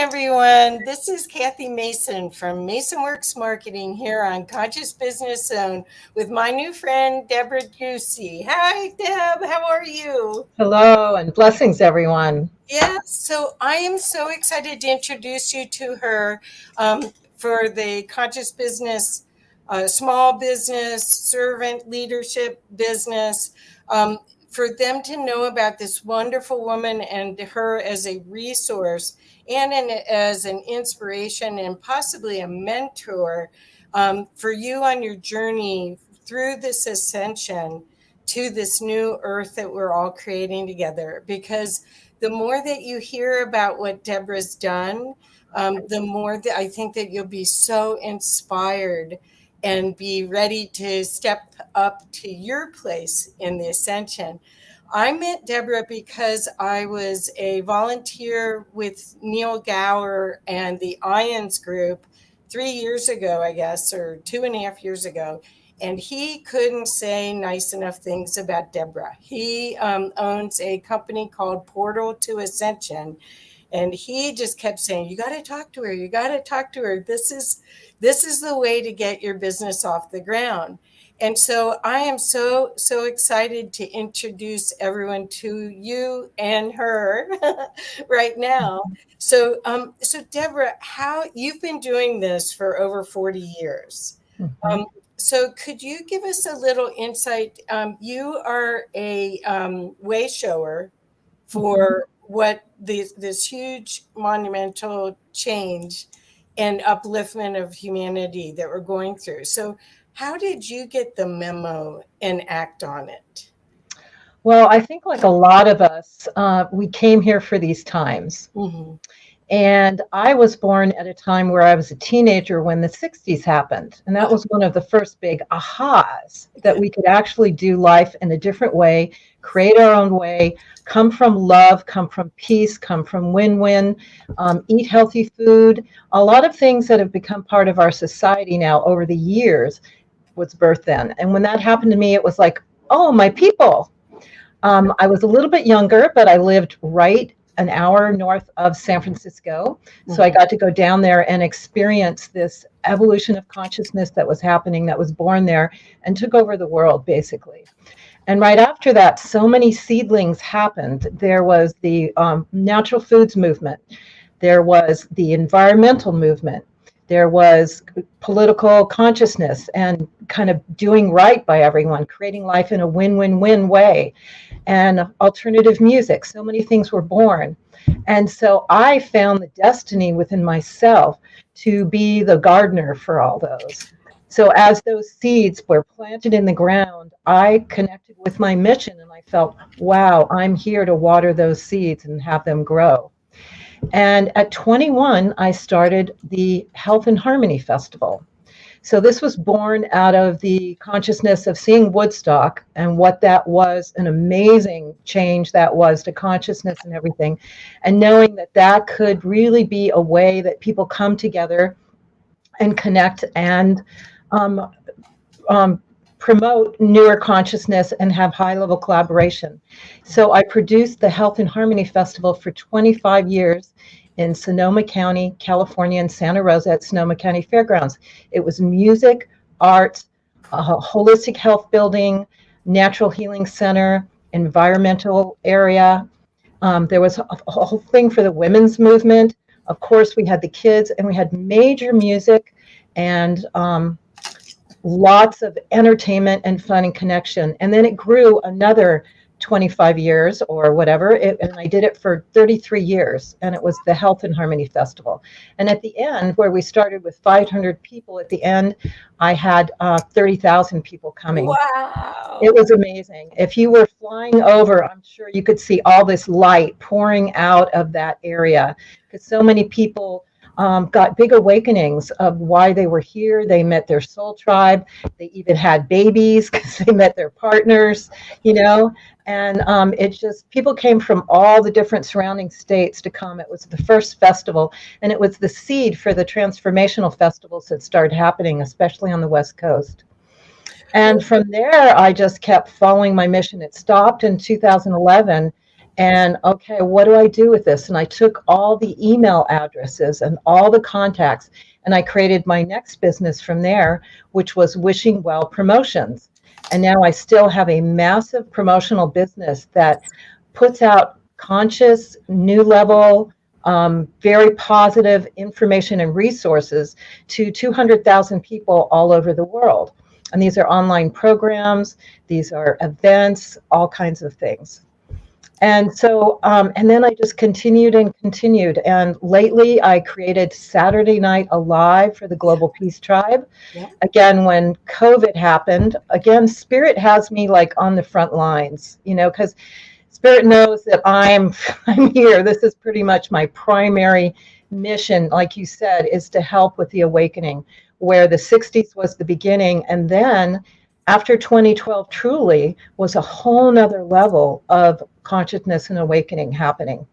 everyone. This is Kathy Mason from MasonWorks Marketing here on Conscious Business Zone with my new friend, Debra Giusti. Hi, Deb. How are you? Hello and blessings, everyone. Yeah, so I am so excited to introduce you to her for the Conscious Business, small business, servant leadership business. For them to know about this wonderful woman and her as a resource and as an inspiration and possibly a mentor for you on your journey through this ascension to this new earth that we're all creating together. Because the more that you hear about what Debra's done, the more that I think that you'll be so inspired and be ready to step up to your place in the ascension. I met Debra because I was a volunteer with Neil Gower and the Ions group 3 years ago, I guess, or 2.5 years ago. And he couldn't say nice enough things about Debra. He owns a company called Portal to Ascension. And he just kept saying, you got to talk to her. You got to talk to her. This is the way to get your business off the ground. And so I am so excited to introduce everyone to you and her right now. So Debra, how you've been doing this for over 40 years. So could you give us a little insight? You are a way shower for what this huge monumental change and upliftment of humanity that we're going through. So how did you get the memo and act on it? Well, I think like a lot of us, we came here for these times. Mm-hmm. And I was born at a time where I was a teenager when the 60s happened. And that was one of the first big ahas that we could actually do life in a different way, create our own way, come from love, come from peace, come from win-win, eat healthy food. A lot of things that have become part of our society now over the years was birthed then. And when that happened to me, it was like, oh, my people. I was a little bit younger, but I lived right an hour north of San Francisco. So I got to go down there and experience this evolution of consciousness that was happening, that was born there and took over the world, basically. And right after that, so many seedlings happened. There was the natural foods movement. There was the environmental movement. There was political consciousness and kind of doing right by everyone, creating life in a win-win-win way, and alternative music. So many things were born. And so I found the destiny within myself to be the gardener for all those. So as those seeds were planted in the ground, I connected with my mission and I felt, wow, I'm here to water those seeds and have them grow. And at 21, I started the Health and Harmony Festival. So this was born out of the consciousness of seeing Woodstock and what that was, an amazing change that was to consciousness and everything, and knowing that that could really be a way that people come together and connect and promote newer consciousness and have high-level collaboration. So I produced the Health and Harmony Festival for 25 years in Sonoma County, California, and Santa Rosa at Sonoma County Fairgrounds. It was music, art, holistic health building, natural healing center, environmental area. There was a whole thing for the women's movement. Of course, we had the kids, and we had major music and lots of entertainment and fun and connection. And then it grew another 25 years or whatever, and I did it for 33 years, and it was the Health and Harmony Festival. And at the end, where we started with 500 people, at the end, I had 30,000 people coming. Wow. It was amazing. If you were flying over, I'm sure you could see all this light pouring out of that area, because so many people got big awakenings of why they were here. They met their soul tribe. They even had babies because they met their partners, you know. And it just, people came from all the different surrounding states to come. It was the first festival, and it was the seed for the transformational festivals that started happening, especially on the West Coast. And from there, I just kept following my mission. It stopped in 2011, And okay, what do I do with this? And I took all the email addresses and all the contacts, and I created my next business from there, which was Wishing Well Promotions. And now I still have a massive promotional business that puts out conscious, new level, very positive information and resources to 200,000 people all over the world. And these are online programs, these are events, all kinds of things. And so, and then I just continued and continued. And lately I created Saturday Night Alive for the Global Peace Tribe. Yeah. Again, when COVID happened, again, Spirit has me like on the front lines, you know, because Spirit knows that I'm here. This is pretty much my primary mission, like you said, is to help with the awakening, where the 60s was the beginning. And then after 2012 truly was a whole nother level of consciousness and awakening happening.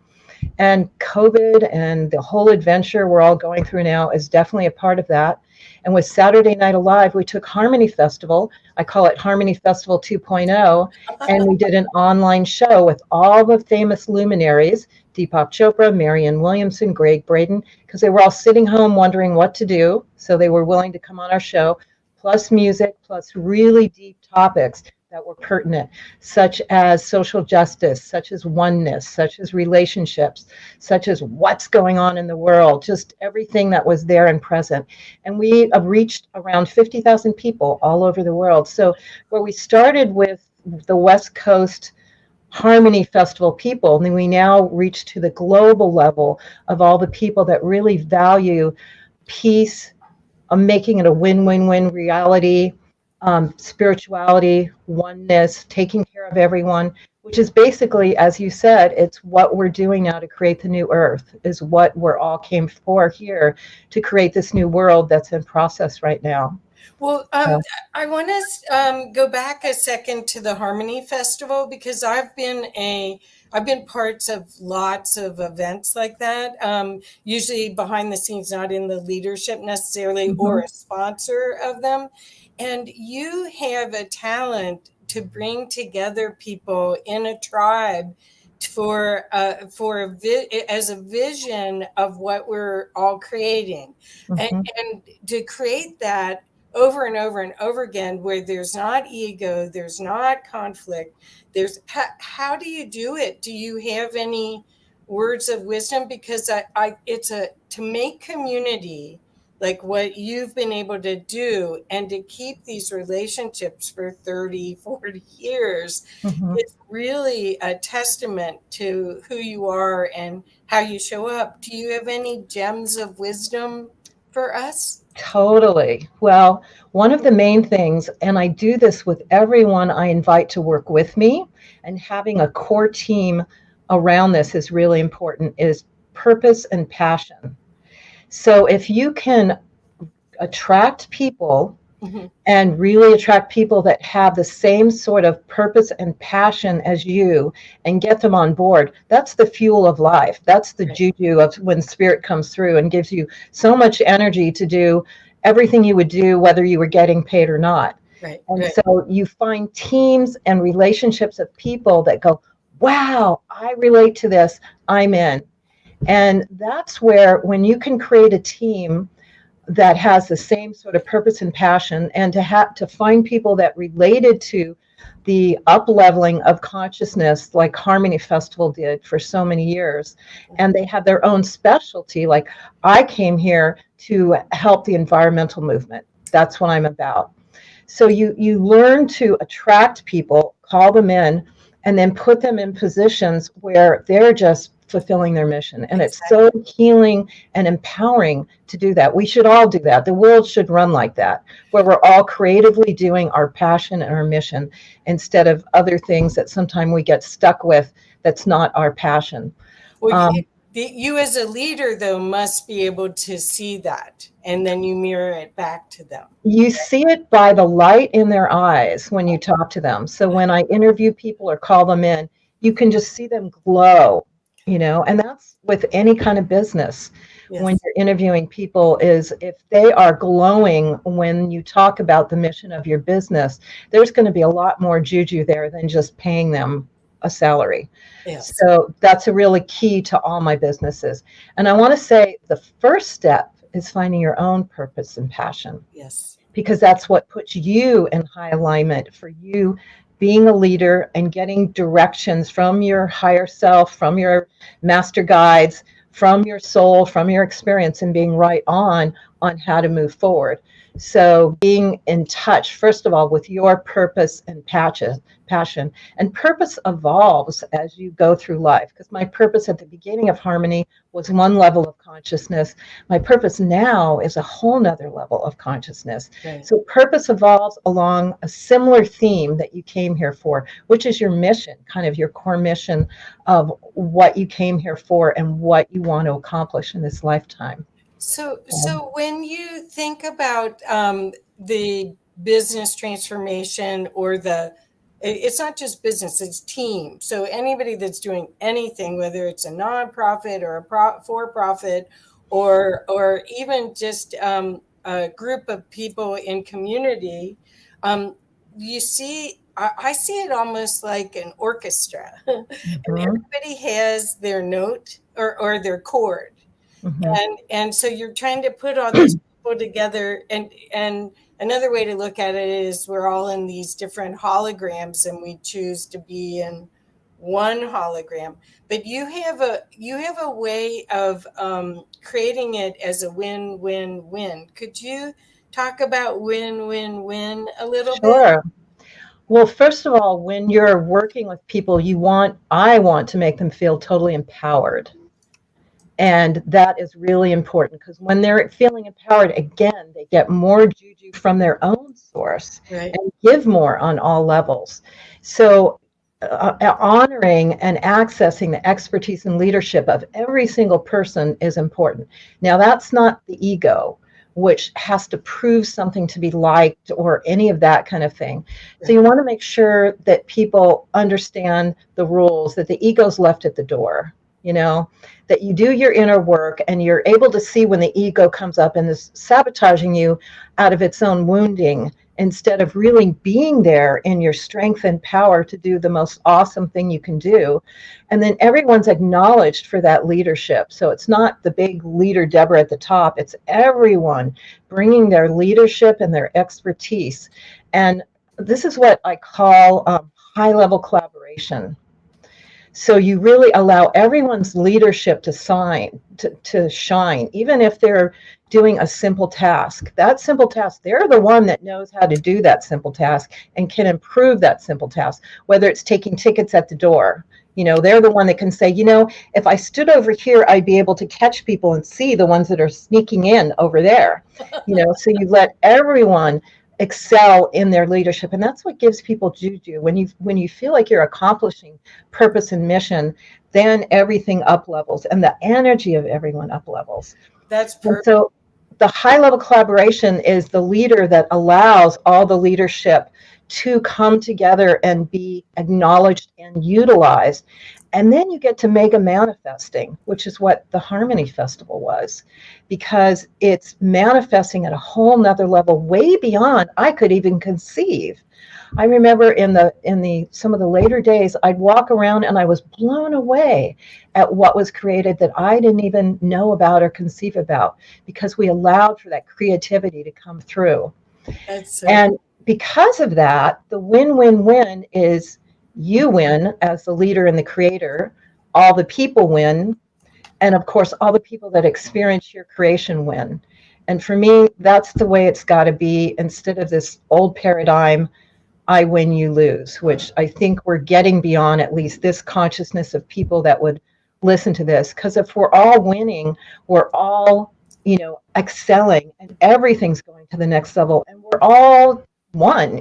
And COVID and the whole adventure we're all going through now is definitely a part of that. And with Saturday Night Alive, we took Harmony Festival. I call it Harmony Festival 2.0. And we did an online show with all the famous luminaries, Deepak Chopra, Marianne Williamson, Greg Braden, because they were all sitting home wondering what to do. So they were willing to come on our show, plus music, plus really deep topics that were pertinent, such as social justice, such as oneness, such as relationships, such as what's going on in the world, just everything that was there and present. And we have reached around 50,000 people all over the world. So where we started with the West Coast Harmony Festival people, and then we now reach to the global level of all the people that really value peace, making it a win-win-win reality, spirituality, oneness, taking care of everyone, which is basically, as you said, it's what we're doing now to create the new earth, is what we're all came for here to create this new world that's in process right now. Well, I want to go back a second to the Harmony Festival, because I've been parts of lots of events like that, usually behind the scenes, not in the leadership necessarily, or a sponsor of them. And you have a talent to bring together people in a tribe as a vision of what we're all creating, and to create that over and over and over again, where there's not ego, there's not conflict. How do you do it? Do you have any words of wisdom? Because to make community like what you've been able to do, and to keep these relationships for 30, 40 years, it's really a testament to who you are and how you show up. Do you have any gems of wisdom for us? Totally. Well, one of the main things, and I do this with everyone I invite to work with me, and having a core team around this is really important, is purpose and passion. So if you can attract people and really attract people that have the same sort of purpose and passion as you, and get them on board, that's the fuel of life. That's the juju of when Spirit comes through and gives you so much energy to do everything you would do, whether you were getting paid or not. So you find teams and relationships of people that go, wow, I relate to this, I'm in. And that's where, when you can create a team that has the same sort of purpose and passion, and to find people that related to the up-leveling of consciousness, like Harmony Festival did for so many years, and they have their own specialty. Like, I came here to help the environmental movement. That's what I'm about. So you learn to attract people, call them in, and then put them in positions where they're just fulfilling their mission. And it's so healing and empowering to do that. We should all do that. The world should run like that, where we're all creatively doing our passion and our mission, instead of other things that sometimes we get stuck with that's not our passion. Well, you as a leader, though, must be able to see that, and then you mirror it back to them. You see it by the light in their eyes when you talk to them. So when I interview people or call them in, you can just see them glow. And that's with any kind of business. When you're interviewing people, is if they are glowing when you talk about the mission of your business, there's going to be a lot more juju there than just paying them a salary. Yes. So that's a really key to all my businesses. And I want to say the first step is finding your own purpose and passion, Yes. because that's what puts you in high alignment for you being a leader and getting directions from your higher self, from your master guides, from your soul, from your experience, and being right on how to move forward. So being in touch, first of all, with your purpose and passion. And purpose evolves as you go through life, because my purpose at the beginning of Harmony was one level of consciousness. My purpose now is a whole nother level of consciousness. Right. So purpose evolves along a similar theme that you came here for, which is your mission, kind of your core mission of what you came here for and what you want to accomplish in this lifetime. So when you think about the business transformation or it's not just business, it's team. So anybody that's doing anything, whether it's a nonprofit or a for-profit or even just a group of people in community, you see, I see it almost like an orchestra. And everybody has their note or their chord. And so you're trying to put all these people together, and another way to look at it is we're all in these different holograms and we choose to be in one hologram, but you have a way of creating it as a win-win-win. Could you talk about win-win-win a little bit? Sure. Well, first of all, when you're working with people, I want to make them feel totally empowered. And that is really important, because when they're feeling empowered, again, they get more juju from their own source Right. and give more on all levels. So honoring and accessing the expertise and leadership of every single person is important. Now, that's not the ego, which has to prove something to be liked or any of that kind of thing. So you want to make sure that people understand the rules, that the ego's left at the door, that you do your inner work and you're able to see when the ego comes up and is sabotaging you out of its own wounding, instead of really being there in your strength and power to do the most awesome thing you can do. And then everyone's acknowledged for that leadership. So it's not the big leader, Debra, at the top. It's everyone bringing their leadership and their expertise. And this is what I call high-level collaboration. So you really allow everyone's leadership to shine, even if they're doing a simple task. That simple task, they're the one that knows how to do that simple task and can improve that simple task, whether it's taking tickets at the door. They're the one that can say, if I stood over here, I'd be able to catch people and see the ones that are sneaking in over there. So you let everyone excel in their leadership, and that's what gives people juju. When you feel like you're accomplishing purpose and mission, then everything up levels and the energy of everyone up levels. That's perfect. And so the high level collaboration is the leader that allows all the leadership to come together and be acknowledged and utilized. And then you get to mega manifesting, which is what the Harmony Festival was, because it's manifesting at a whole nother level, way beyond I could even conceive. I remember in some of the later days, I'd walk around and I was blown away at what was created that I didn't even know about or conceive about, because we allowed for that creativity to come through. And because of that, the win-win-win is you win as the leader and the creator, all the people win, and of course, all the people that experience your creation win. And for me, that's the way it's got to be, instead of this old paradigm, I win, you lose, which I think we're getting beyond, at least this consciousness of people that would listen to this. Because if we're all winning, we're all, excelling, and everything's going to the next level, and we're all one.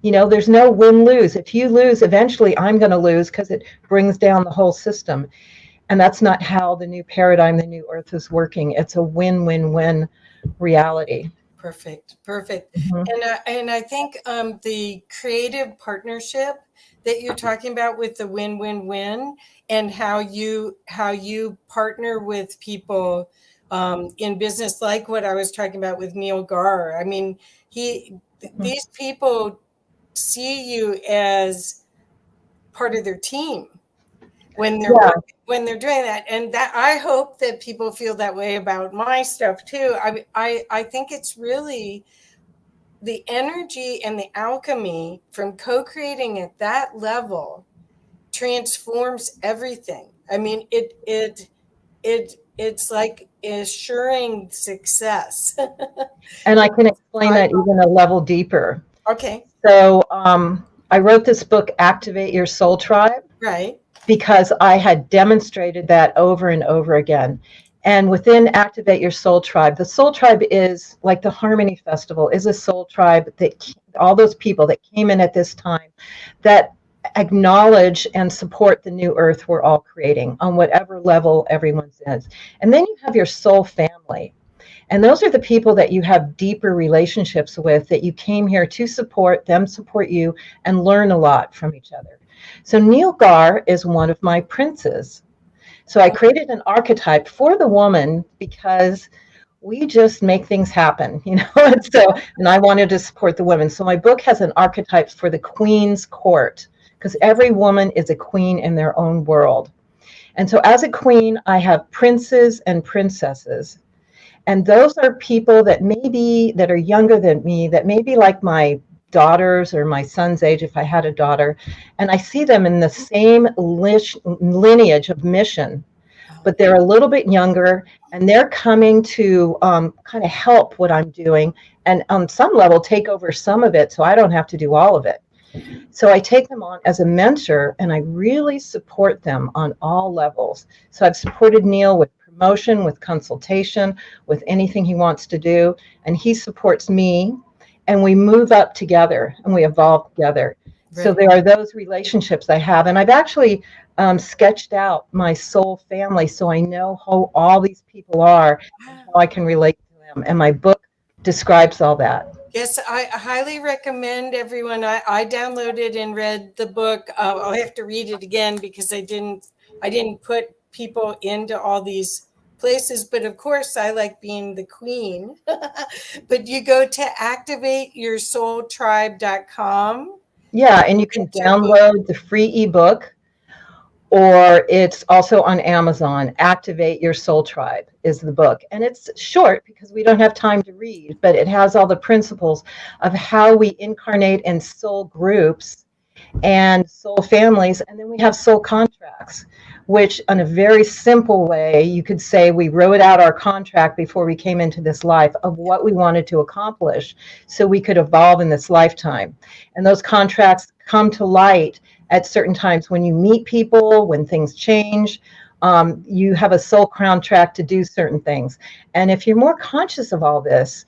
There's no win-lose. If you lose, eventually I'm going to lose, because it brings down the whole system. And that's not how the new paradigm, the new earth is working. It's a win-win-win reality. Perfect. And I think the creative partnership that you're talking about with the win-win-win, and how you partner with people in business, like what I was talking about with Neil Gar. I mean, these people see you as part of their team when they're Yeah. when they're doing that. And that, I hope that people feel that way about my stuff too. I think it's really the energy and the alchemy from co-creating at that level transforms everything. I mean, it's like assuring success. And I can explain that even a level deeper. Okay. So I wrote this book, Activate Your Soul Tribe, Right. because I had demonstrated that over and over again. And within Activate Your Soul Tribe, the Soul Tribe is like the Harmony Festival, is a soul tribe that all those people that came in at this time that acknowledge and support the new earth we're all creating on whatever level everyone's is. And then you have your soul family. And those are the people that you have deeper relationships with, that you came here to support, them support you, and learn a lot from each other. So Nilgar is one of my princes. So I created an archetype for the woman because we just make things happen, you know. And I wanted to support the women. So my book has an archetype for the queen's court, because every woman is a queen in their own world. And so as a queen, I have princes and princesses. And those are people that are younger than me, that may be like my daughters or my son's age if I had a daughter. And I see them in the same lineage of mission, but they're a little bit younger, and they're coming to kind of help what I'm doing, and on some level take over some of it so I don't have to do all of it. So I take them on as a mentor, and I really support them on all levels. So I've supported Neil with promotion, with consultation, with anything he wants to do, and he supports me, and we move up together and we evolve together. Right. So there are those relationships I have, and I've actually sketched out my soul family so I know who all these people are and how I can relate to them. And my book describes all that. Yes, I highly recommend everyone. I downloaded and read the book. I'll have to read it again because I didn't put people into all these places. But of course, I like being the queen. But you go to activateyoursoultribe.com. Yeah, and you can download the free ebook, or it's also on Amazon. Activate Your Soul Tribe is the book. And it's short because we don't have time to read, but it has all the principles of how we incarnate in soul groups and soul families. And then we have soul contracts, which in a very simple way, you could say we wrote out our contract before we came into this life of what we wanted to accomplish so we could evolve in this lifetime. And those contracts come to light at certain times when you meet people, when things change. You have a soul contract to do certain things. And if you're more conscious of all this,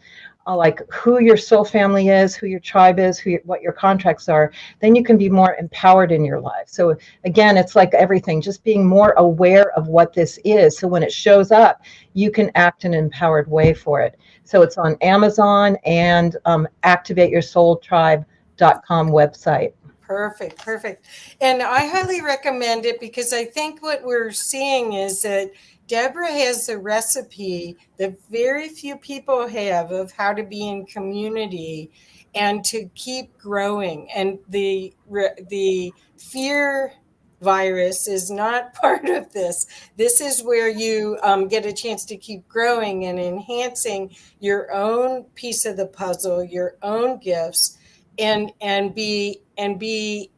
like who your soul family is, who your tribe is, what your contracts are, then you can be more empowered in your life. So again, it's like everything, just being more aware of what this is. So when it shows up, you can act in an empowered way for it. So it's on Amazon and activateyoursoultribe.com website. Perfect. And I highly recommend it because I think what we're seeing is that Debra has a recipe that very few people have of how to be in community and to keep growing. And the fear virus is not part of this. This is where you get a chance to keep growing and enhancing your own piece of the puzzle, your own gifts, and be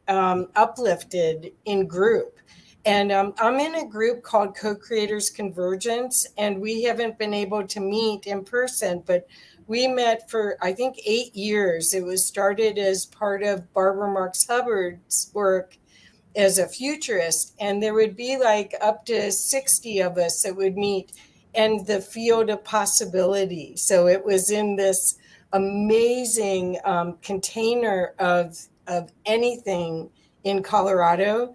uplifted in group. And I'm in a group called CoCreators Convergence, and we haven't been able to meet in person, but we met for, I think, 8 years. It was started as part of Barbara Marx Hubbard's work as a futurist, and there would be like up to 60 of us that would meet in the field of possibility. So it was in this amazing container of anything in Colorado,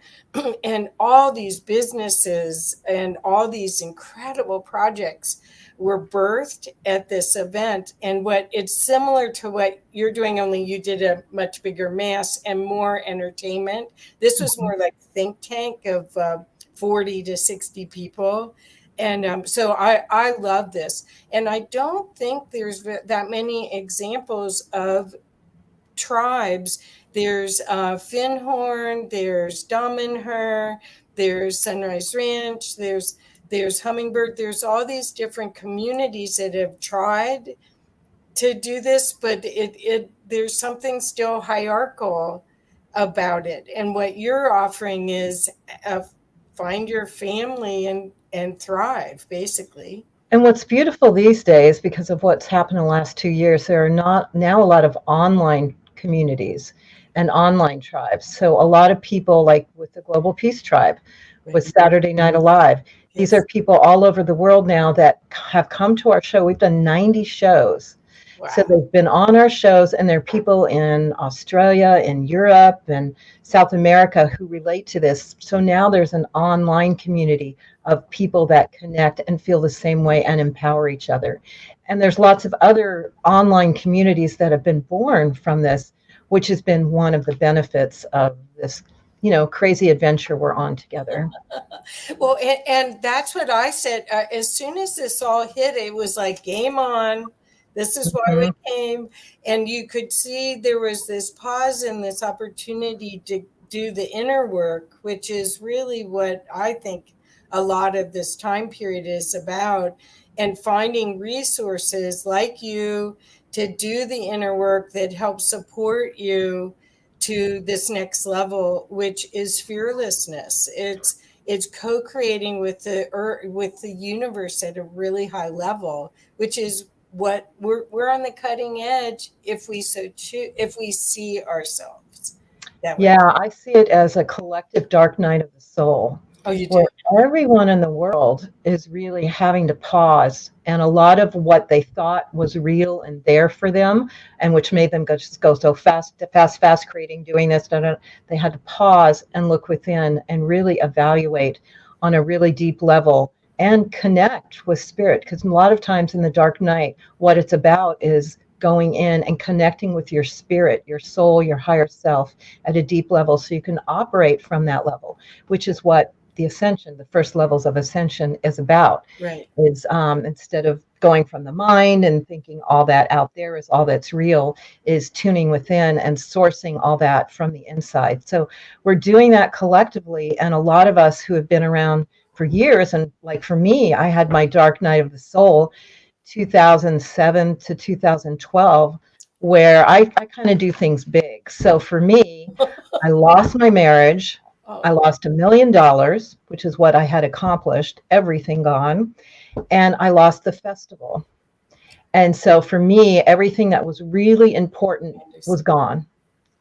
and all these businesses and all these incredible projects were birthed at this event. And what it's similar to what you're doing, only you did a much bigger mass and more entertainment. This was more like think tank of 40 to 60 people. And so I love this. And I don't think there's that many examples of tribes. There's Finhorn, there's Damanhur, there's Sunrise Ranch, there's Hummingbird. There's all these different communities that have tried to do this, but there's something still hierarchical about it. And what you're offering is find your family and thrive, basically. And what's beautiful these days, because of what's happened in the last 2 years, there are not now a lot of online communities and online tribes. So a lot of people, like with the Global Peace Tribe, with Saturday Night Alive, these are people all over the world now that have come to our show. We've done 90 shows. Wow. So they've been on our shows, and there are people in Australia, in Europe, and South America who relate to this. So now there's an online community of people that connect and feel the same way and empower each other. And there's lots of other online communities that have been born from this, which has been one of the benefits of this, crazy adventure we're on together. Well, and that's what I said. As soon as this all hit, it was like, game on. This is why we came. And you could see there was this pause and this opportunity to do the inner work, which is really what I think a lot of this time period is about, and finding resources like you to do the inner work that helps support you to this next level, which is fearlessness. It's co-creating with the universe at a really high level, which is what we're on the cutting edge if we so choose, if we see ourselves that way. Yeah, I see it as a collective dark night of the soul. Oh, you do? Where everyone in the world is really having to pause, and a lot of what they thought was real and there for them, and which made them go so fast, creating, doing this, they had to pause and look within and really evaluate on a really deep level and connect with spirit. Because a lot of times in the dark night, what it's about is going in and connecting with your spirit, your soul, your higher self at a deep level, so you can operate from that level, which is what the ascension, the first levels of ascension is about. Right. Is instead of going from the mind and thinking all that out there is all that's real, is tuning within and sourcing all that from the inside. So we're doing that collectively. And a lot of us who have been around for years, and like for me, I had my dark night of the soul 2007 to 2012, where I kind of do things big. So for me, I lost my marriage. I lost $1 million, which is what I had accomplished, everything gone. And I lost the festival. And so for me, everything that was really important was gone.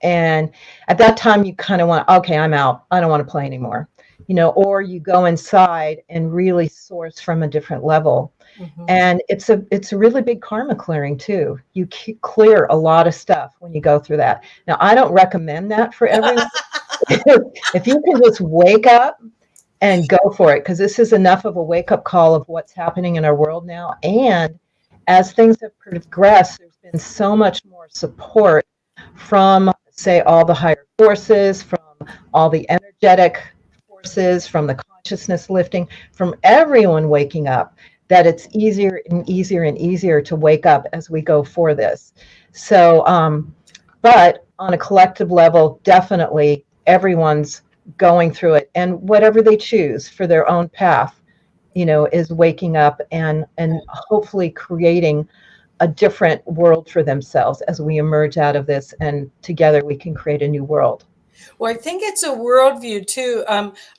And at that time, you kind of want, okay, I'm out. I don't want to play anymore. Or you go inside and really source from a different level. Mm-hmm. And it's a really big karma clearing too. You clear a lot of stuff when you go through that. Now, I don't recommend that for everyone. If you can just wake up and go for it, because this is enough of a wake-up call of what's happening in our world now. And as things have progressed, there's been so much more support from, say, all the higher forces, from all the energetic forces, from the consciousness lifting, from everyone waking up, that it's easier and easier and easier to wake up as we go for this. So, but on a collective level, definitely everyone's going through it, and whatever they choose for their own path, is waking up and hopefully creating a different world for themselves as we emerge out of this, and together we can create a new world. Well, I think it's a worldview too.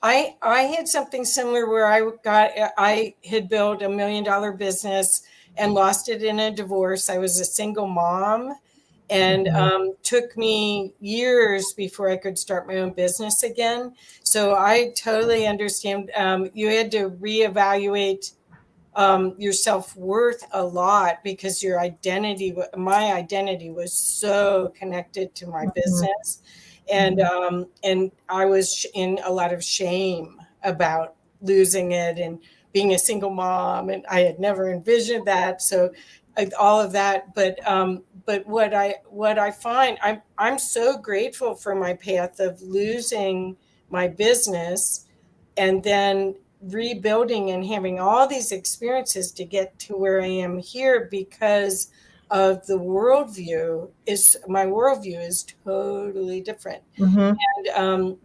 I had something similar where I had built $1 million business and lost it in a divorce. I was a single mom. And took me years before I could start my own business again. So I totally understand. You had to reevaluate your self-worth a lot, because my identity was so connected to my business. And I was in a lot of shame about losing it and being a single mom. And I had never envisioned that. So all of that, but what I find, I'm so grateful for my path of losing my business and then rebuilding and having all these experiences to get to where I am here, because of the worldview is my worldview is totally different. Mm-hmm. And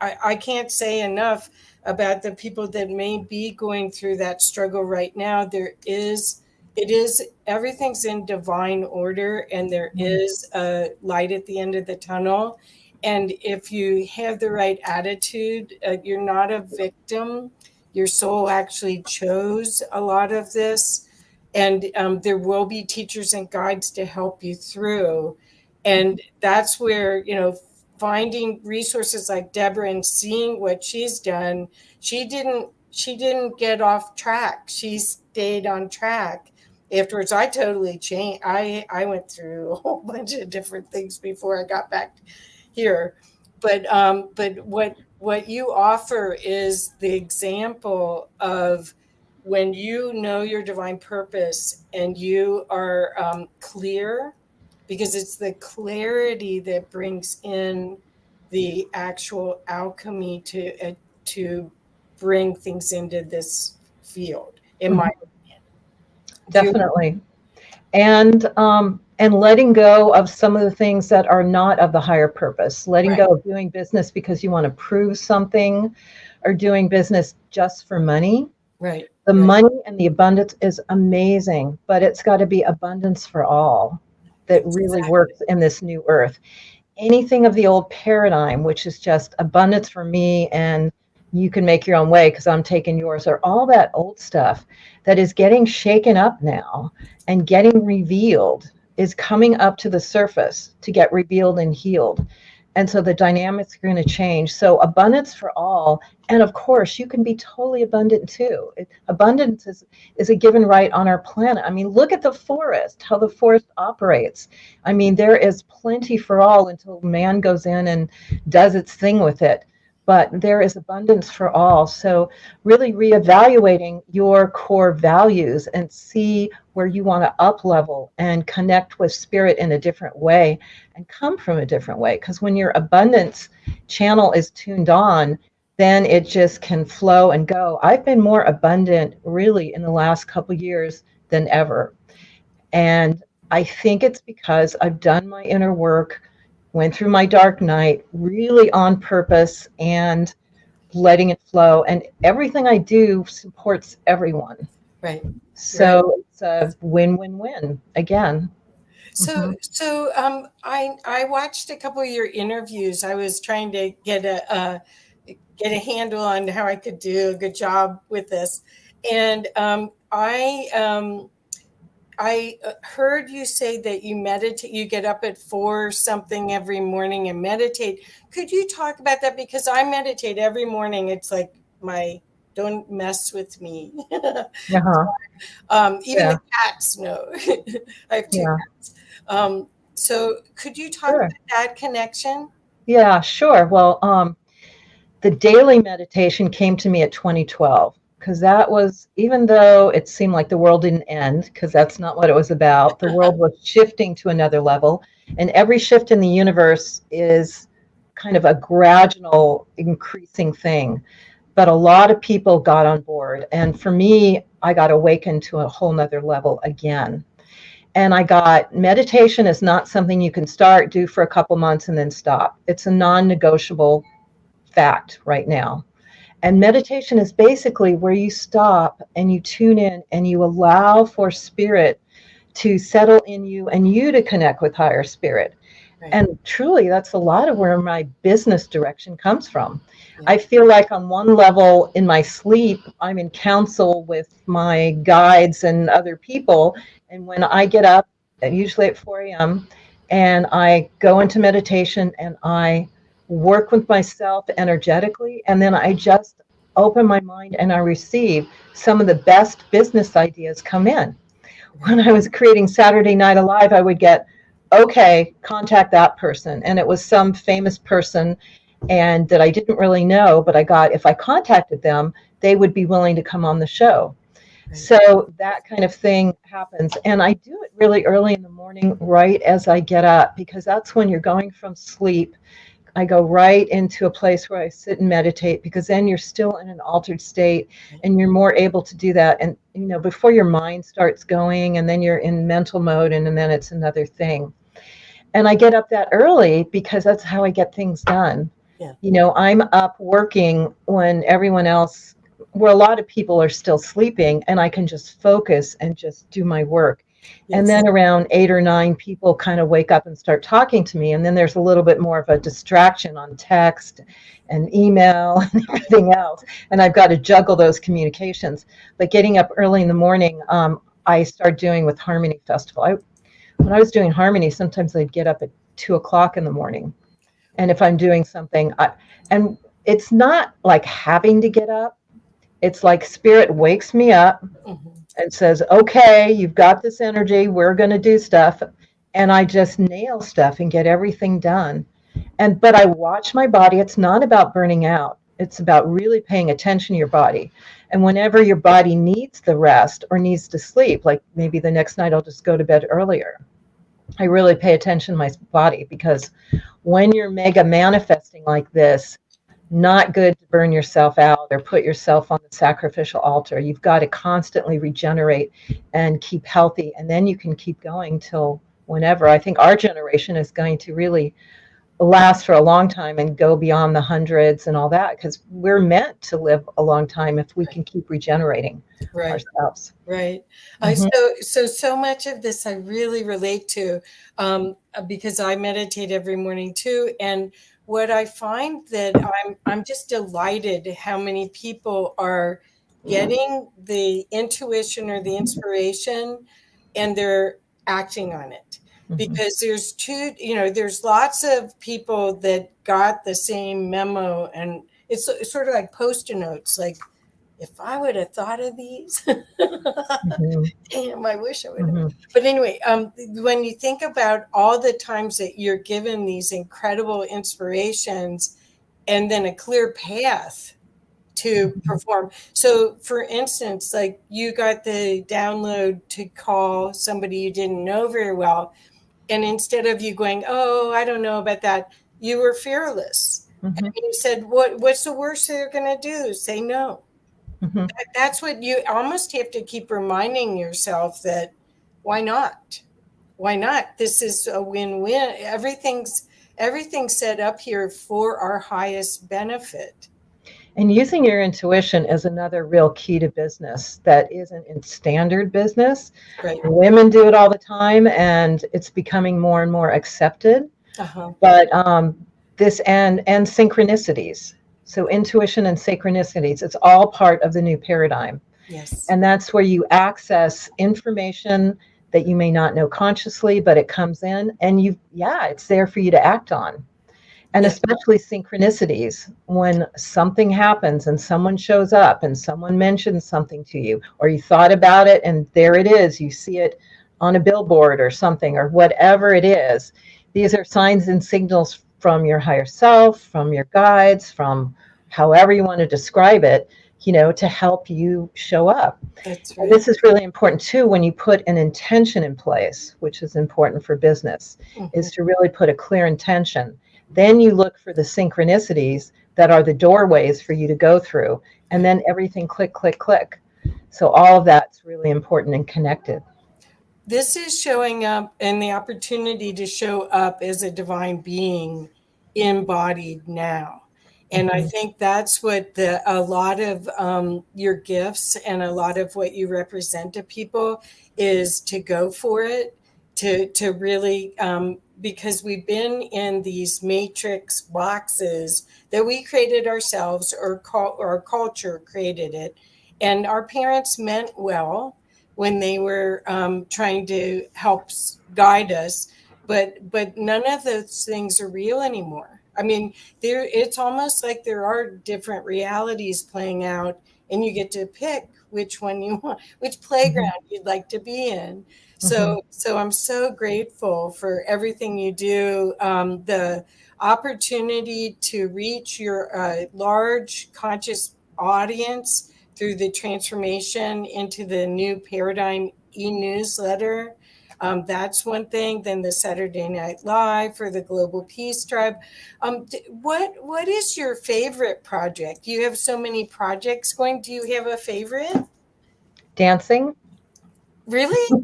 I can't say enough about the people that may be going through that struggle right now. It is, everything's in divine order, and there is a light at the end of the tunnel. And if you have the right attitude, you're not a victim. Your soul actually chose a lot of this. And there will be teachers and guides to help you through. And that's where, finding resources like Debra and seeing what she's done, she didn't get off track. She stayed on track. Afterwards, I totally changed. I went through a whole bunch of different things before I got back here. But what you offer is the example of when you know your divine purpose and you are clear, because it's the clarity that brings in the actual alchemy to bring things into this field, in my opinion. Definitely. And letting go of some of the things that are not of the higher purpose, letting Right. go of doing business because you want to prove something, or doing business just for money. Right. The Right. money and the abundance is amazing, but it's got to be abundance for all that really Exactly. works in this new earth. Anything of the old paradigm, which is just abundance for me and you can make your own way because I'm taking yours, or all that old stuff that is getting shaken up now and getting revealed, is coming up to the surface to get revealed and healed. And so the dynamics are going to change. So abundance for all. And of course, you can be totally abundant too. Abundance is a given right on our planet. I mean, look at the forest, how the forest operates. I mean, there is plenty for all until man goes in and does its thing with it. But there is abundance for all. So really reevaluating your core values and see where you want to up level and connect with spirit in a different way and come from a different way. Because when your abundance channel is tuned on, then it just can flow and go. I've been more abundant really in the last couple of years than ever. And I think it's because I've done my inner work, went through my dark night really on purpose and letting it flow. And everything I do supports everyone. Right. So it's a win-win-win again. So I watched a couple of your interviews. I was trying to get a handle on how I could do a good job with this, and I heard you say that you meditate. You get up at 4 something every morning and meditate. Could you talk about that? Because I meditate every morning. It's like my don't mess with me. Uh-huh. Even Yeah. the cats know. I have 2 Yeah. cats. So could you talk Sure. about that connection? Yeah, sure. Well, the daily meditation came to me at 2012, because that was, even though it seemed like the world didn't end, because that's not what it was about, the world was shifting to another level. And every shift in the universe is kind of a gradual increasing thing. But a lot of people got on board. And for me, I got awakened to a whole nother level again. And I got, meditation is not something you can start, do for a couple months and then stop. It's a non-negotiable fact right now. And meditation is basically where you stop and you tune in and you allow for spirit to settle in you and you to connect with higher spirit. Right. And truly, that's a lot of where my business direction comes from. Yeah. I feel like on one level in my sleep, I'm in counsel with my guides and other people. And when I get up, usually at 4 a.m., and I go into meditation and I work with myself energetically, and then I just open my mind and I receive, some of the best business ideas come in. When I was creating Saturday Night Alive, I would get, okay, contact that person. And it was some famous person and that I didn't really know, but I got, if I contacted them, they would be willing to come on the show. Right. So that kind of thing happens. And I do it really early in the morning, right as I get up, because that's when you're going from sleep, I go right into a place where I sit and meditate, because then you're still in an altered state and you're more able to do that. And, before your mind starts going, and then you're in mental mode, and then it's another thing. And I get up that early because that's how I get things done. Yeah. I'm up working when everyone else, where a lot of people are still sleeping, and I can just focus and just do my work. Yes. And then around 8 or 9, people kind of wake up and start talking to me. And then there's a little bit more of a distraction on text and email and everything else. And I've got to juggle those communications. But getting up early in the morning, I start doing with Harmony Festival. When I was doing Harmony, sometimes I'd get up at 2 o'clock in the morning. And if I'm doing something, and it's not like having to get up. It's like Spirit wakes me up and says, okay, you've got this energy, we're going to do stuff. And I just nail stuff and get everything done. But I watch my body. It's not about burning out. It's about really paying attention to your body. And whenever your body needs the rest or needs to sleep, like maybe the next night I'll just go to bed earlier. I really pay attention to my body, because when you're mega manifesting like this, not good to burn yourself out or put yourself on the sacrificial altar. You've got to constantly regenerate and keep healthy, and then you can keep going till whenever. I think our generation is going to really last for a long time and go beyond the hundreds and all that, because we're meant to live a long time if we can keep regenerating ourselves. Right. So much of this I really relate to, because I meditate every morning too. And what I find that I'm just delighted how many people are getting the intuition or the inspiration, and they're acting on it. Because there's lots of people that got the same memo, and it's sort of like Post-it notes, like, if I would have thought of these, damn, I wish I would have. But anyway, when you think about all the times that you're given these incredible inspirations and then a clear path to perform. So for instance, like you got the download to call somebody you didn't know very well. And instead of you going, oh, I don't know about that, you were fearless. And you said, what's the worst they're going to do? Say no. That's what you almost have to keep reminding yourself, that why not? Why not? This is a win-win. Everything's set up here for our highest benefit. And using your intuition is another real key to business that isn't in standard business. Right. Women do it all the time, and it's becoming more and more accepted. But this and synchronicities. So intuition and synchronicities, it's all part of the new paradigm. Yes. And that's where you access information that you may not know consciously, but it comes in, and it's there for you to act on. And especially synchronicities, when something happens and someone shows up and someone mentions something to you, or you thought about it and there it is, you see it on a billboard or something, or whatever it is. These are signs and signals from your higher self, from your guides, from however you want to describe it, to help you show up. That's right. And this is really important too, when you put an intention in place, which is important for business, is to really put a clear intention. Then you look for the synchronicities that are the doorways for you to go through, and then everything click, click, click. So all of that's really important and connected. This is showing up, and the opportunity to show up as a divine being embodied now. And I think that's what a lot of your gifts and a lot of what you represent to people is, to go for it, to really, because we've been in these matrix boxes that we created ourselves, or our culture created it. And our parents meant well when they were trying to help guide us, but none of those things are real anymore. I mean, it's almost like there are different realities playing out, and you get to pick which one you want, which playground you'd like to be in. So I'm so grateful for everything you do, the opportunity to reach your large conscious audience through the transformation into the new paradigm e-newsletter. That's one thing. Then the Saturday Night Live for the Global Peace Tribe. What is your favorite project? You have so many projects going. Do you have a favorite? Dancing. Really?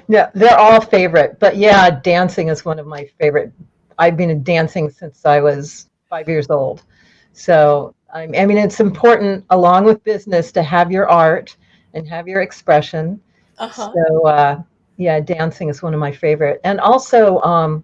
No, they're all favorite, but yeah, dancing is one of my favorite. I've been dancing since I was 5 years old. So, I mean, it's important along with business to have your art and have your expression. Uh-huh. So, yeah, dancing is one of my favorite. And also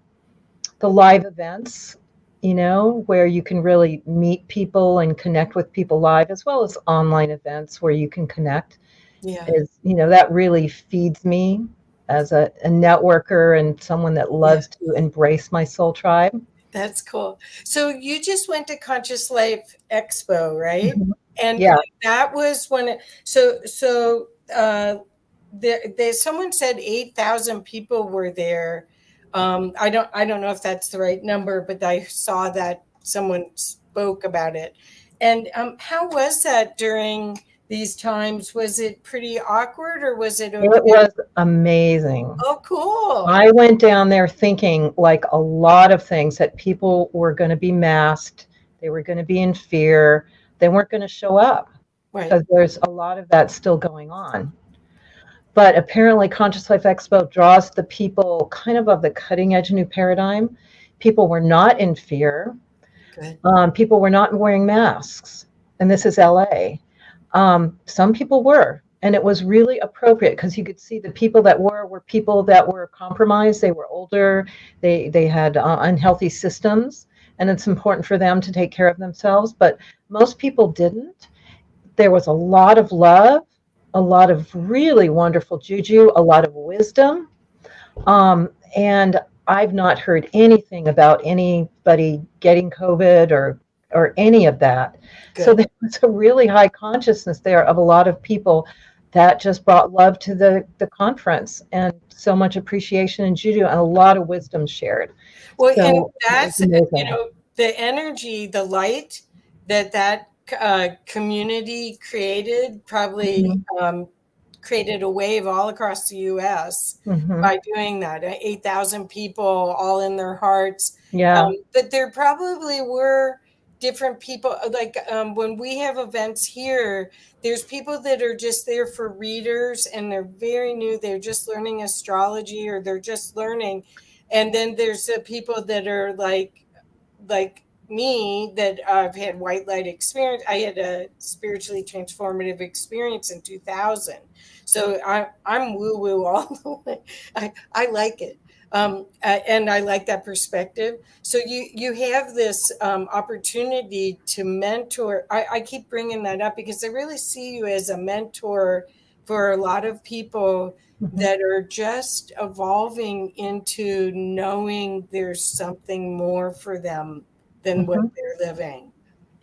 the live events, where you can really meet people and connect with people live, as well as online events where you can connect Yeah. is, that really feeds me as a networker and someone that Yeah. loves to embrace my soul tribe. That's cool. So you just went to Conscious Life Expo, right? Mhm. And Yeah, that was when there someone said 8,000 people were there. I don't know if that's the right number, but I saw that someone spoke about it. And how was that during these times? Was it pretty awkward or was it it okay? was amazing. Oh, cool. I went down there thinking, like a lot of things, that people were going to be masked, they were going to be in fear, they weren't going to show up Right. because there's a lot of that still going on. But apparently, Conscious Life Expo draws the people kind of the cutting edge new paradigm. People were not in fear. Good. People were not wearing masks. And this is LA. Some people were. And it was really appropriate because you could see the people that were people that were compromised. They were older. They had unhealthy systems. And it's important for them to take care of themselves. But most people didn't. There was a lot of love, a lot of really wonderful juju, a lot of wisdom. And I've not heard anything about anybody getting COVID or any of that. Good. So there was a really high consciousness there of a lot of people that just brought love to the conference, and so much appreciation and juju and a lot of wisdom shared. Well, and So it was that's, amazing. the energy, the light that community created probably Mhm. created a wave all across the US Mhm. by doing that. 8,000 people all in their hearts. Yeah. But there probably were different people, like when we have events here, there's people that are just there for readers and they're very new. They're just learning astrology or they're just learning. And then there's the people that are like me that I've had white light experience. I had a spiritually transformative experience in 2000. So I'm woo woo all the way. I like it. And I like that perspective. So you have this opportunity to mentor. I keep bringing that up because I really see you as a mentor for a lot of people Mhm. that are just evolving into knowing there's something more for them than what Mhm. they're living.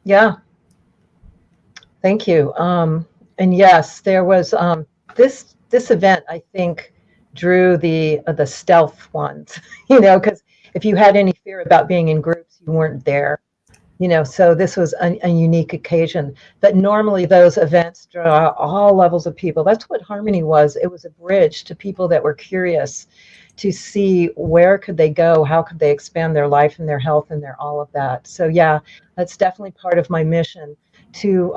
Yeah. Thank you. And yes, there was this event. I think drew the stealth ones. Because if you had any fear about being in groups, you weren't there. So this was a unique occasion. But normally those events draw all levels of people. That's what Harmony was. It was a bridge to people that were curious to see where could they go, how could they expand their life and their health and their all of that. So yeah, that's definitely part of my mission to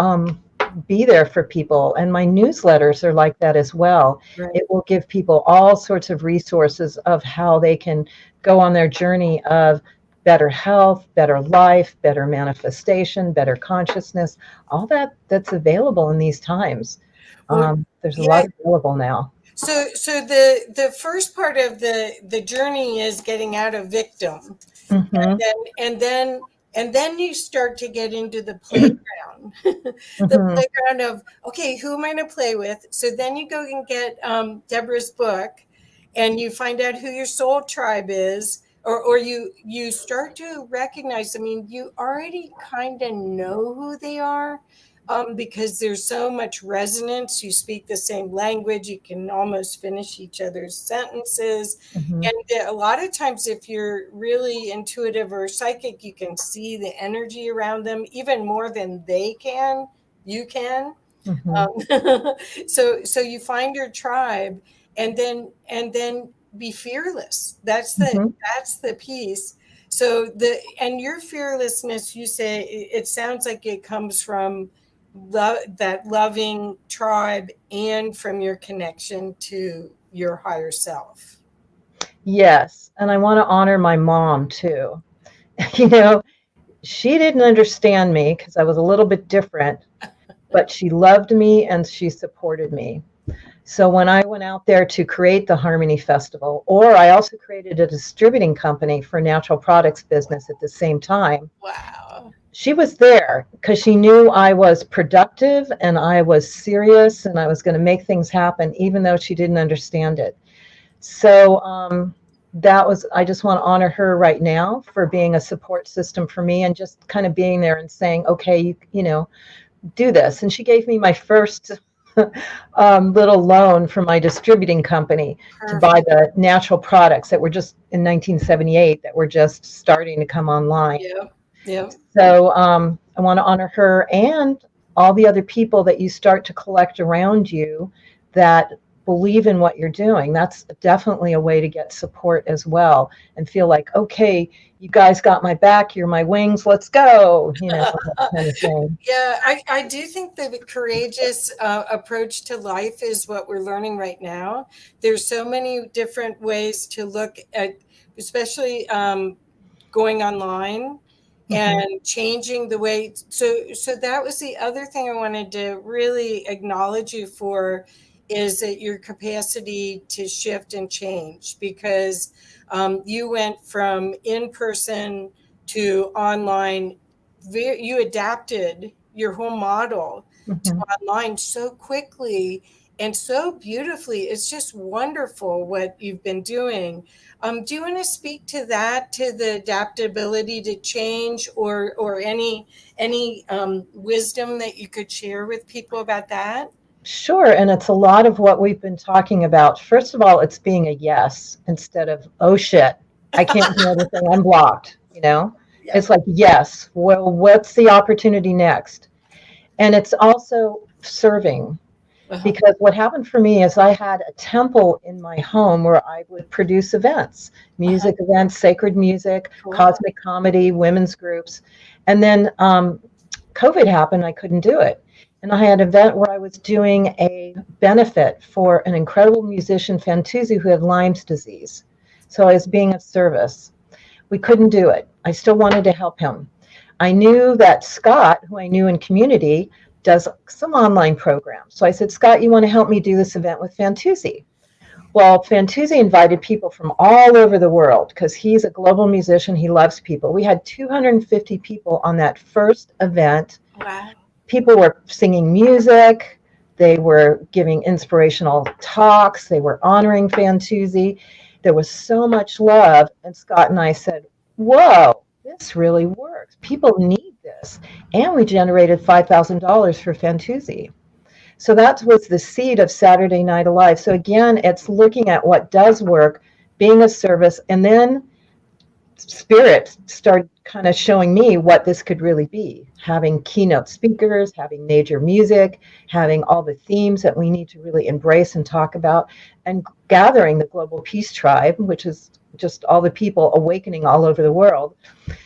be there for people. And my newsletters are like that as well. Right. It will give people all sorts of resources of how they can go on their journey of better health, better life, better manifestation, better consciousness, all that's available in these times. Well, There's a yeah. lot available now. So the first part of the journey is getting out of victim, Hmm. and then and then you start to get into the playground, the Hmm. playground of, okay, who am I going to play with? So then you go and get Debra's book, and you find out who your soul tribe is, or you start to recognize. I mean, you already kind of know who they are. Because there's so much resonance, you speak the same language, you can almost finish each other's sentences. Hmm. And a lot of times, if you're really intuitive or psychic, you can see the energy around them even more than they can. You can. Hmm. Um, so you find your tribe, and then be fearless. That's Mm-hmm. the piece. So and your fearlessness, you say, it sounds like it comes from that loving tribe and from your connection to your higher self. Yes. And I want to honor my mom too. You know, she didn't understand me because I was a little bit different, but she loved me and she supported me. So when I went out there to create the Harmony Festival, or I also created a distributing company for natural products business at the same time, Wow. she was there because she knew I was productive and I was serious and I was going to make things happen, even though she didn't understand it. So I just want to honor her right now for being a support system for me and just kind of being there and saying, okay, you know, do this. And she gave me my first little loan from my distributing company to buy Perfect. the natural products that were just in 1978 that were just starting to come online. Yep. Yep. So I want to honor her and all the other people that you start to collect around you that believe in what you're doing. That's definitely a way to get support as well and feel like, okay, you guys got my back, you're my wings, let's go, you know, that kind of thing. Yeah, I do think the courageous approach to life is what we're learning right now. There's so many different ways to look at, especially going online Mm-hmm. and changing the way. So that was the other thing I wanted to really acknowledge you for, is that your capacity to shift and change, because you went from in person to online. You adapted your whole model to Mm-hmm. online so quickly and so beautifully. It's just wonderful what you've been doing. Do you want to speak to that, to the adaptability to change, or any wisdom that you could share with people about that? Sure. And it's a lot of what we've been talking about. First of all, it's being a yes instead of, oh shit, I can't do anything. I'm blocked. You know, Yep. it's like, yes, well, what's the opportunity next? And it's also serving, Uh-huh. because what happened for me is I had a temple in my home where I would produce events, Uh-huh. music events, sacred music, Cool. cosmic comedy, women's groups. And then COVID happened, I couldn't do it. And I had an event where I was doing a benefit for an incredible musician, Fantuzzi, who had Lyme's disease. So I was being of service. We couldn't do it. I still wanted to help him. I knew that Scott, who I knew in community, does some online programs. So I said, Scott, you want to help me do this event with Fantuzzi? Well, Fantuzzi invited people from all over the world because he's a global musician. He loves people. We had 250 people on that first event. Wow. People were singing music. They were giving inspirational talks. They were honoring Fantuzzi. There was so much love. And Scott and I said, whoa, this really works. People need this. And we generated $5,000 for Fantuzzi. So that was the seed of Saturday Night Alive. So again, it's looking at what does work, being a service, and then Spirit started kind of showing me what this could really be. Having keynote speakers, having major music, having all the themes that we need to really embrace and talk about, and gathering the Global Peace Tribe, which is just all the people awakening all over the world.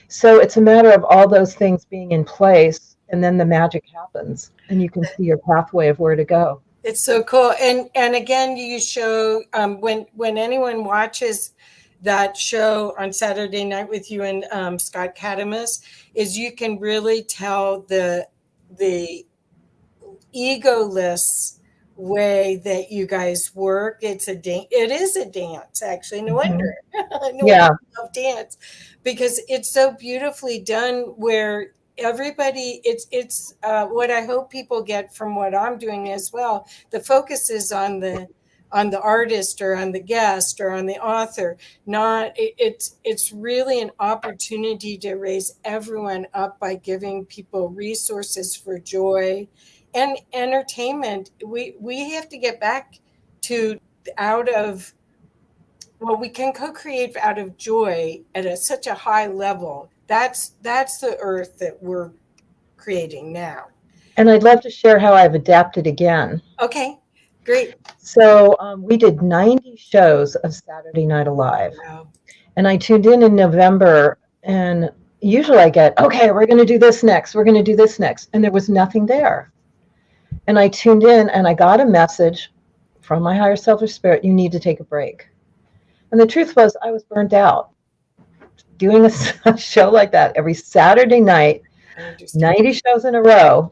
So it's a matter of all those things being in place, and then the magic happens, and you can see your pathway of where to go. It's so cool. And again, you show, when anyone watches that show on Saturday night with you and Scott Katamus, is you can really tell the egoless way that you guys work. It's it is a dance, actually. No Mm-hmm. wonder. No wonder Yeah. you love dance, because it's so beautifully done, where everybody, it's what I hope people get from what I'm doing as well. The focus is on the artist or on the guest or on the author. Not it's really an opportunity to raise everyone up by giving people resources for joy and entertainment. We have to get back to, out of, well, we can co-create out of joy at such a high level. That's the earth that we're creating now. And I'd love to share how I've adapted again. Okay, Great. So we did 90 shows of Saturday Night Alive. Wow. And I tuned in November, and usually I get, okay, we're going to do this next. We're going to do this next. And there was nothing there. And I tuned in and I got a message from my higher self or spirit, you need to take a break. And the truth was, I was burnt out. Doing a show like that every Saturday night, 90 shows in a row,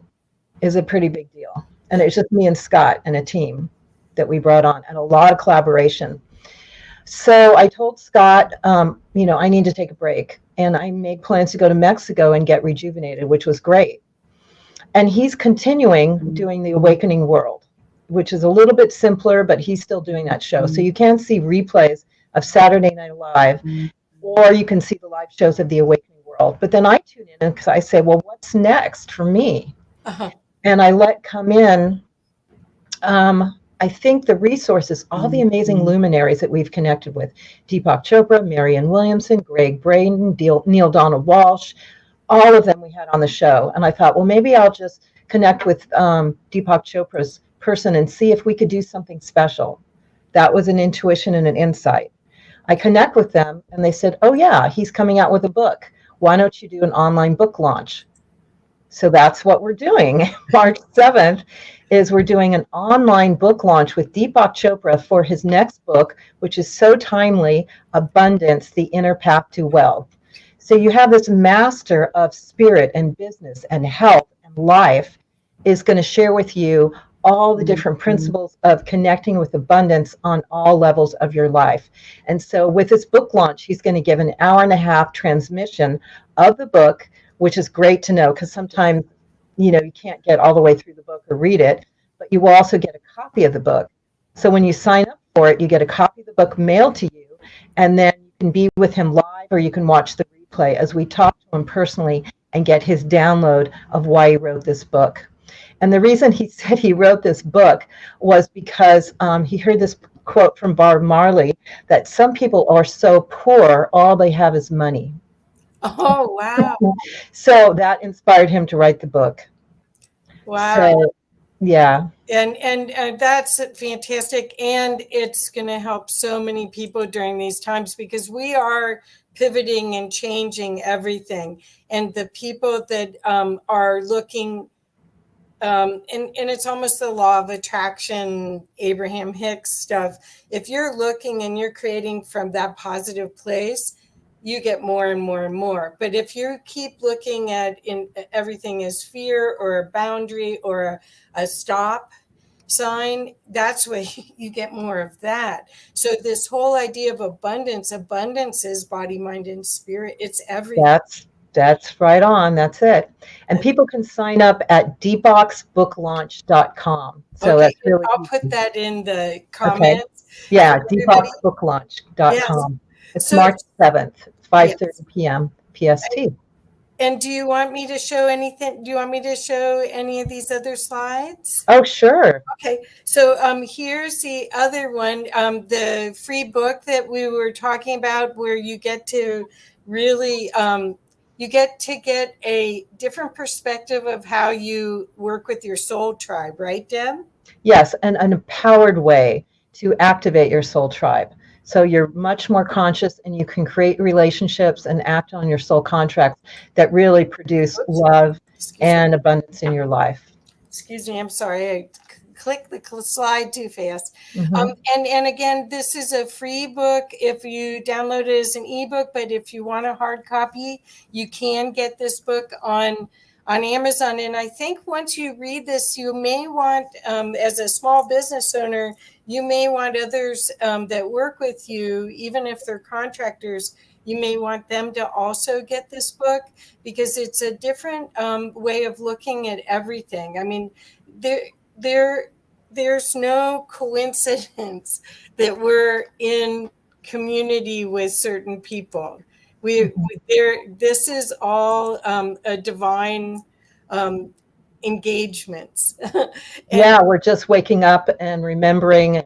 is a pretty big deal. And it was just me and Scott and a team that we brought on, and a lot of collaboration. So I told Scott, I need to take a break. And I made plans to go to Mexico and get rejuvenated, which was great. And he's continuing doing The Awakening World, which is a little bit simpler, but he's still doing that show. So you can see replays of Saturday Night Alive, or you can see the live shows of The Awakening World. But then I tune in because I say, well, what's next for me? Uh-huh. And I let come in, I think the resources, all the amazing luminaries that we've connected with, Deepak Chopra, Marianne Williamson, Greg Braden, Neil Donald Walsh, all of them we had on the show. And I thought, well, maybe I'll just connect with Deepak Chopra's person and see if we could do something special. That was an intuition and an insight. I connect with them and they said, oh yeah, he's coming out with a book. Why don't you do an online book launch? So that's what we're doing. March 7th is we're doing an online book launch with Deepak Chopra for his next book, which is so timely, Abundance, The Inner Path to Wealth. So you have this master of spirit and business and health and life is going to share with you all the different principles of connecting with abundance on all levels of your life. And so with this book launch, he's going to give an 1.5-hour transmission of the book, which is great to know because sometimes, you can't get all the way through the book or read it, but you will also get a copy of the book. So when you sign up for it, you get a copy of the book mailed to you, and then you can be with him live or you can watch the replay as we talk to him personally and get his download of why he wrote this book. And the reason he said he wrote this book was because he heard this quote from Bob Marley that some people are so poor, all they have is money. Oh, wow. So that inspired him to write the book. Wow. So, yeah. And that's fantastic. And it's going to help so many people during these times because we are pivoting and changing everything. And the people that are looking, and it's almost the law of attraction, Abraham Hicks stuff. If you're looking and you're creating from that positive place, you get more and more and more. But if you keep looking at everything as fear or a boundary or a stop sign, that's where you get more of that. So this whole idea of abundance is body, mind, and spirit. It's everything. That's right on. That's it. And people can sign up at deboxbooklaunch.com. So that's really I'll put that in the comments. Okay. Yeah, deboxbooklaunch.com. Yes. It's March 7th, 5:30 p.m. PST. And do you want me to show anything? Do you want me to show any of these other slides? Oh, sure. Okay. So here's the other one, the free book that we were talking about where you get to really get a different perspective of how you work with your soul tribe, right, Deb? Yes, and an empowered way to activate your soul tribe. So you're much more conscious and you can create relationships and act on your soul contracts that really produce love and abundance in your life. Excuse me, I'm sorry. I clicked the slide too fast. Mm-hmm. And again, this is a free book if you download it as an ebook, but if you want a hard copy, you can get this book on Amazon. And I think once you read this, you may want, as a small business owner, you may want others that work with you, even if they're contractors, you may want them to also get this book because it's a different way of looking at everything. I mean, there's no coincidence that we're in community with certain people. This is all a divine engagements. Yeah, we're just waking up and remembering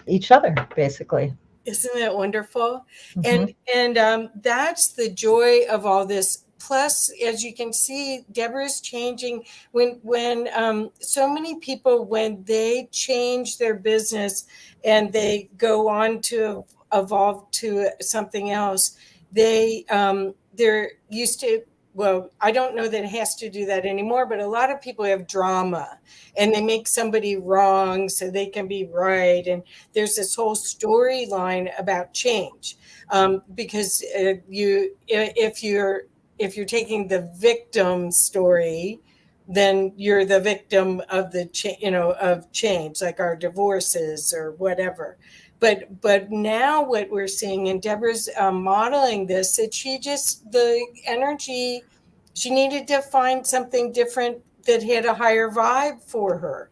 each other, basically. Isn't that wonderful? Mm-hmm. And that's the joy of all this plus, as you can see, Deborah's changing when so many people, when they change their business and they go on to evolve to something else, they're used to, well, I don't know that it has to do that anymore, but a lot of people have drama and they make somebody wrong so they can be right. And there's this whole storyline about change, because if you're taking the victim story, then you're the victim of of change, like our divorces or whatever. But now what we're seeing, and Deborah's modeling this, that the energy, she needed to find something different that had a higher vibe for her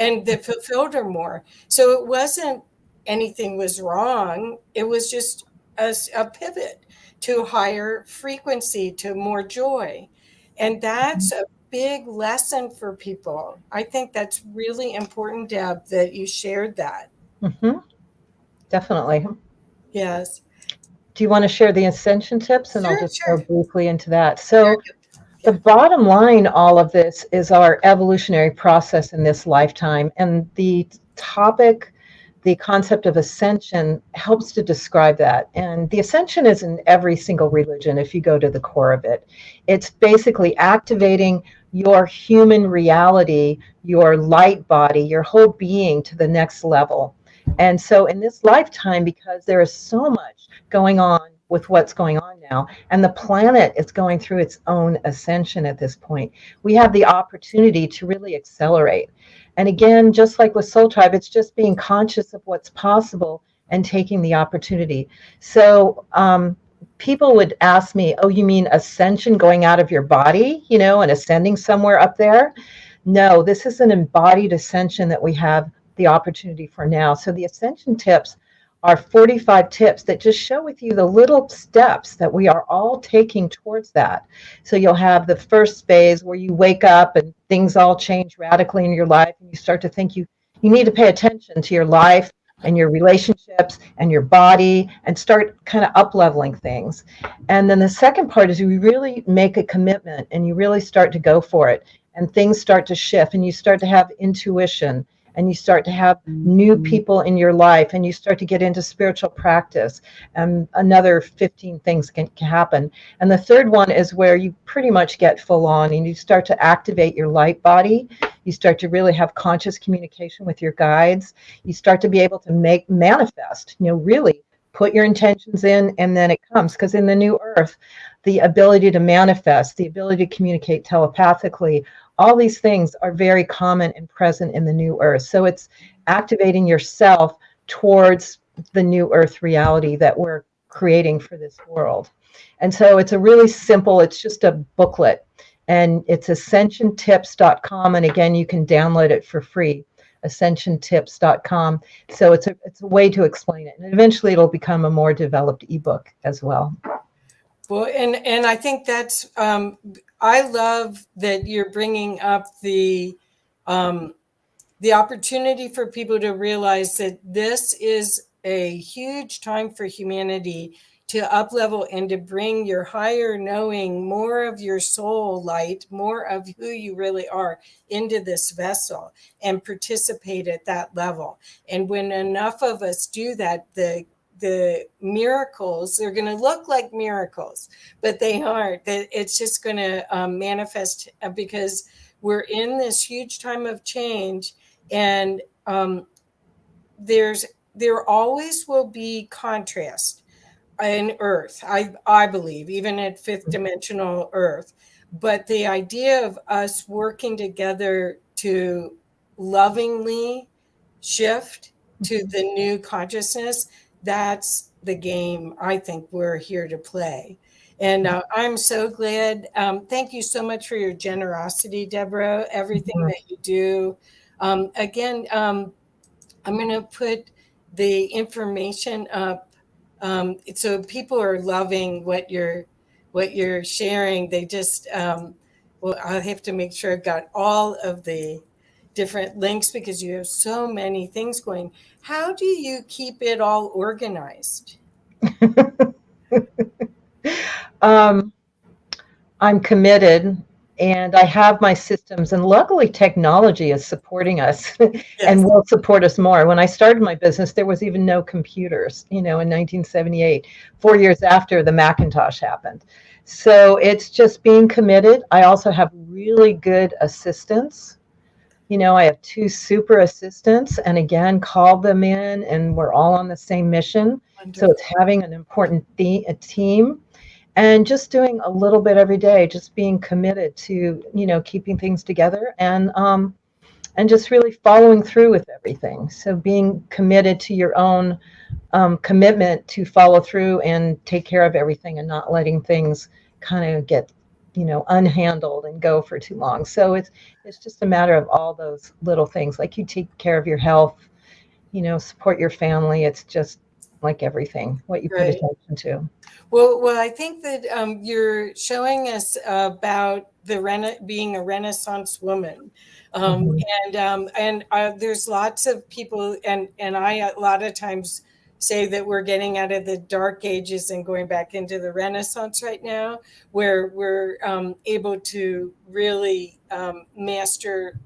and that fulfilled her more. So it wasn't anything was wrong. It was just a pivot to higher frequency, to more joy. And that's a big lesson for people. I think that's really important, Deb, that you shared that. Mm-hmm. Definitely. Yes. Do you want to share the ascension tips? And I'll just go Sure. briefly into that. So the Yeah. bottom line, all of this is our evolutionary process in this lifetime. And the topic, the concept of ascension helps to describe that. And the ascension is in every single religion if you go to the core of it. It's basically activating your human reality, your light body, your whole being to the next level. And so in this lifetime, because there is so much going on with what's going on now, and the planet is going through its own ascension at this point, we have the opportunity to really accelerate. And again, just like with Soul Tribe, it's just being conscious of what's possible and taking the opportunity. So people would ask me, oh, you mean ascension, going out of your body, and ascending somewhere up there? No, this is an embodied ascension that we have the opportunity for now. So the ascension tips are 45 tips that just show with you the little steps that we are all taking towards that. So you'll have the first phase where you wake up and things all change radically in your life, and you start to think you need to pay attention to your life and your relationships and your body and start kind of up leveling things. And then the second part is you really make a commitment and you really start to go for it, and things start to shift and you start to have intuition and you start to have new people in your life and you start to get into spiritual practice, and another 15 things can happen. And the third one is where you pretty much get full on and you start to activate your light body. You start to really have conscious communication with your guides. You start to be able to manifest, really put your intentions in, and then it comes. Because in the new earth, the ability to manifest, the ability to communicate telepathically, all these things are very common and present in the new earth. So it's activating yourself towards the new earth reality that we're creating for this world. And so it's a really simple, it's just a booklet, and it's ascensiontips.com. And again, you can download it for free, ascensiontips.com. So it's a way to explain it. And eventually it'll become a more developed ebook as well. Well, and I think that's I love that you're bringing up the opportunity for people to realize that this is a huge time for humanity to up level and to bring your higher knowing, more of your soul light, more of who you really are into this vessel and participate at that level. And when enough of us do that, the miracles, they're going to look like miracles, but they aren't. It's just going to manifest because we're in this huge time of change. And there always will be contrast in Earth, I believe, even at fifth dimensional Earth. But the idea of us working together to lovingly shift to the new consciousness, that's the game I think we're here to play. And I'm so glad. Thank you so much for your generosity, Deborah, everything that you do. Again, I'm going to put the information up, so people are loving what you're sharing. They just well, I'll have to make sure I've got all of the different links because you have so many things going. How do you keep it all organized? um, I'm committed and I have my systems, and luckily technology is supporting us and Yes. will support us more. When I started my business, there was even no computers, in 1978, 4 years after the Macintosh happened. So it's just being committed. I also have really good assistants. I have two super assistants, and again, call them in, and we're all on the same mission. So Wonderful. it's having an important a team and just doing a little bit every day, just being committed to keeping things together, and just really following through with everything. So being committed to your own commitment to follow through and take care of everything, and not letting things kind of get unhandled and go for too long. So it's just a matter of all those little things, like you take care of your health, support your family. It's just like everything, what you put Right. attention to. Well, I think that you're showing us about being a Renaissance woman, um, Mhm. and there's lots of people, and I a lot of times say that we're getting out of the dark ages and going back into the Renaissance right now, where we're able to really master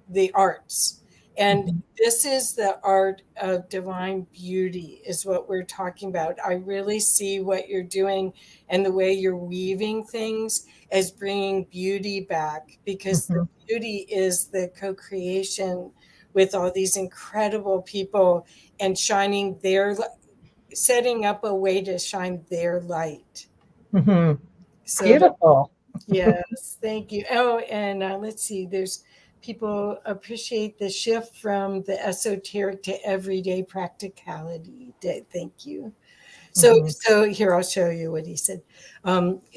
the arts. And Mhm. this is the art of divine beauty, is what we're talking about. I really see what you're doing and the way you're weaving things as bringing beauty back, because the Mhm. beauty is the co creation with all these incredible people and setting up a way to shine their light. Mhm. So Beautiful. yes, thank you. Oh, and let's see, there's people appreciate the shift from the esoteric to everyday practicality. Thank you. So, Mhm. so here I'll show you what he said.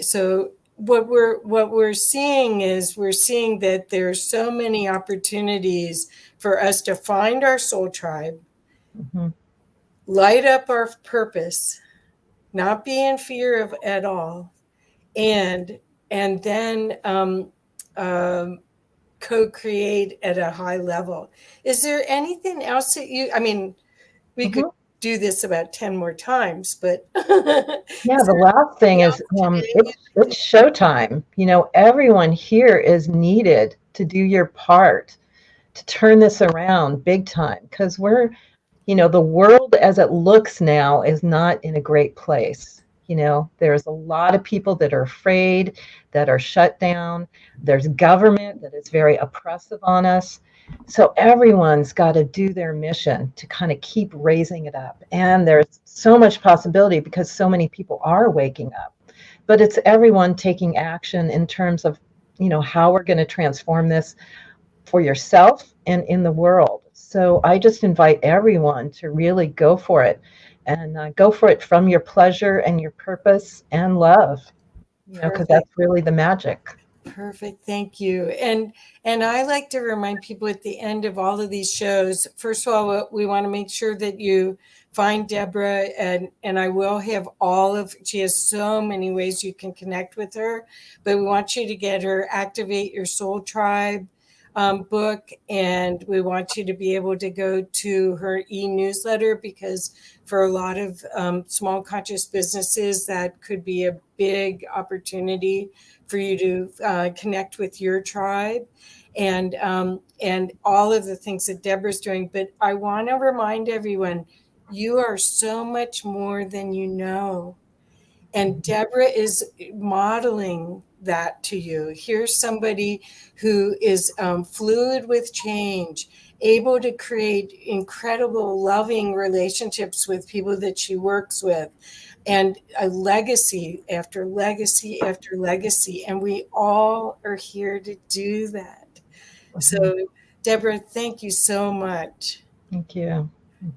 So what we're seeing is we're seeing that there's so many opportunities for us to find our soul tribe, Mhm. light up our purpose, not be in fear of at all, and then um, co-create at a high level. Is there anything else that I mean, we could Mhm. do this about 10 more times, but is Yeah, the there last thing anything is else today? it's showtime. Everyone here is needed to do your part to turn this around big time, because the world as it looks now is not in a great place. There's a lot of people that are afraid, that are shut down. There's government that is very oppressive on us. So everyone's got to do their mission to kind of keep raising it up. And there's so much possibility because so many people are waking up. But it's everyone taking action in terms of, how we're going to transform this for yourself and in the world. So I just invite everyone to really go for it, and go for it from your pleasure and your purpose and love, because Perfect. that's really the magic. Perfect. Thank you. And I like to remind people at the end of all of these shows, first of all, we want to make sure that you find Debra, and I will have she has so many ways you can connect with her, but we want you to get her Activate Your Soul Tribe book, and we want you to be able to go to her e-newsletter, because for a lot of small conscious businesses, that could be a big opportunity for you to connect with your tribe, and all of the things that Debra's doing. But I want to remind everyone, you are so much more than you know. And Debra is modeling that to you. Here's somebody who is fluid with change, able to create incredible, loving relationships with people that she works with, and a legacy after legacy after legacy. And we all are here to do that. So, Mhm. Debra, thank you so much. Thank you.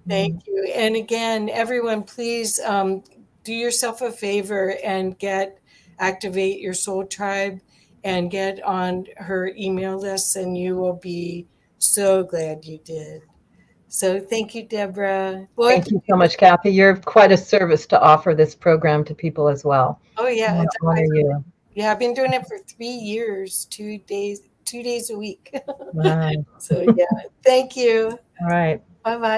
Thank Mhm. you. And again, everyone, please do yourself a favor and activate your soul tribe and get on her email list, and you will be so glad you did. So thank you, Debra. We'll have Thank to you do so this. much, Kathy. You're quite a service to offer this program to people as well. Oh I yeah, want to honor you. yeah. I've been doing it for 3 years, 2 days a week. Wow. So yeah, thank you. All right. Bye bye.